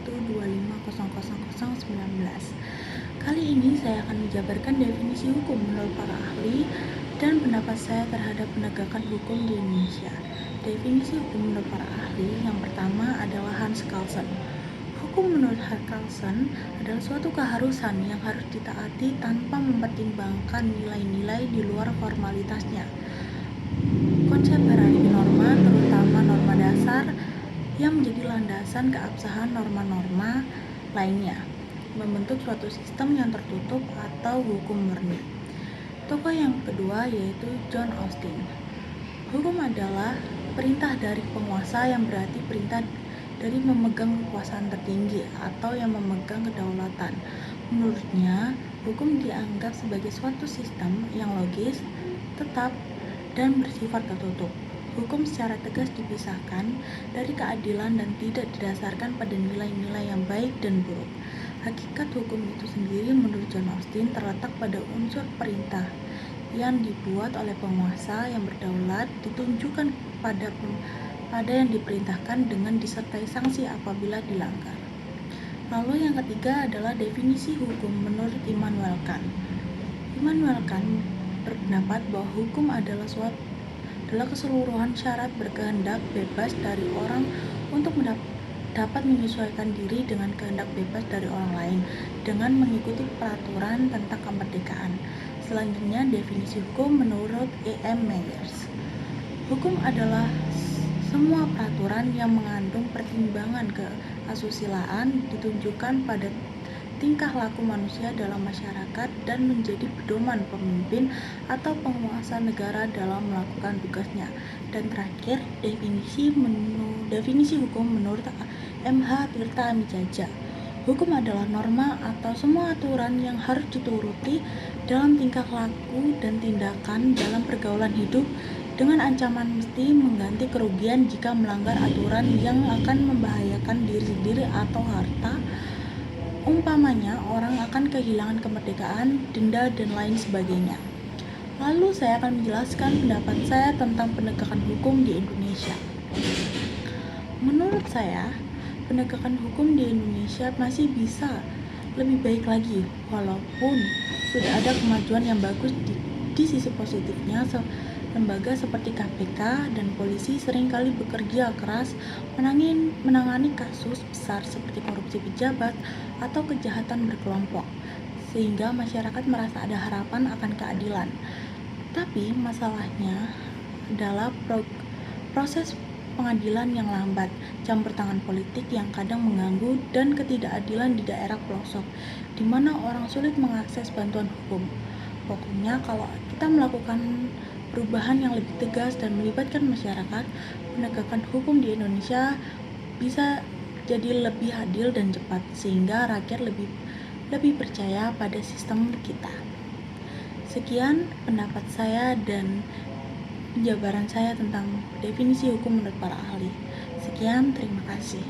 1250019. Kali ini saya akan menjabarkan definisi hukum menurut para ahli dan pendapat saya terhadap penegakan hukum di Indonesia. Definisi hukum menurut para ahli yang pertama adalah Hans Kelsen. Hukum menurut Hans Kelsen adalah suatu keharusan yang harus ditaati tanpa mempertimbangkan nilai-nilai di luar formalitasnya. Konsep hierarki norma, terutama norma dasar, yang menjadi landasan keabsahan norma-norma lainnya, membentuk suatu sistem yang tertutup atau hukum murni. Tokoh yang kedua yaitu John Austin. Hukum adalah perintah dari penguasa yang berarti perintah dari memegang kekuasaan tertinggi atau yang memegang kedaulatan. Menurutnya, hukum dianggap sebagai suatu sistem yang logis, tetap, dan bersifat tertutup. Hukum secara tegas dipisahkan dari keadilan dan tidak didasarkan pada nilai-nilai yang baik dan buruk. Hakikat hukum itu sendiri menurut John Austin terletak pada unsur perintah yang dibuat oleh penguasa yang berdaulat ditunjukkan pada yang diperintahkan dengan disertai sanksi apabila dilanggar. Lalu yang ketiga adalah definisi hukum menurut Immanuel Kant. Immanuel Kant berpendapat bahwa hukum adalah keseluruhan syarat berkehendak bebas dari orang untuk dapat menyesuaikan diri dengan kehendak bebas dari orang lain dengan mengikuti peraturan tentang kemerdekaan. Selanjutnya, definisi hukum menurut E.M. Myers. Hukum adalah semua peraturan yang mengandung pertimbangan keasusilaan ditunjukkan pada tingkah laku manusia dalam masyarakat dan menjadi pedoman pemimpin atau penguasa negara dalam melakukan tugasnya. Dan terakhir, definisi hukum menurut M.H. Tirta Amijaja. Hukum adalah norma atau semua aturan yang harus dituruti dalam tingkah laku dan tindakan dalam pergaulan hidup dengan ancaman mesti mengganti kerugian jika melanggar aturan yang akan membahayakan diri sendiri atau harta. Umpamanya, orang akan kehilangan kemerdekaan, denda, dan lain sebagainya. Lalu saya akan menjelaskan pendapat saya tentang penegakan hukum di Indonesia. Menurut saya, penegakan hukum di Indonesia masih bisa lebih baik lagi, walaupun sudah ada kemajuan yang bagus di sisi positifnya. Lembaga seperti KPK dan polisi seringkali bekerja keras menangani kasus besar seperti korupsi pejabat atau kejahatan berkelompok, sehingga masyarakat merasa ada harapan akan keadilan. Tapi masalahnya adalah proses pengadilan yang lambat, campur tangan politik yang kadang mengganggu, dan ketidakadilan di daerah pelosok, di mana orang sulit mengakses bantuan hukum. Pokoknya kalau kita melakukan perubahan yang lebih tegas dan melibatkan masyarakat, penegakan hukum di Indonesia bisa jadi lebih adil dan cepat, sehingga rakyat lebih percaya pada sistem kita. Sekian pendapat saya dan penjabaran saya tentang definisi hukum menurut para ahli. Sekian, terima kasih.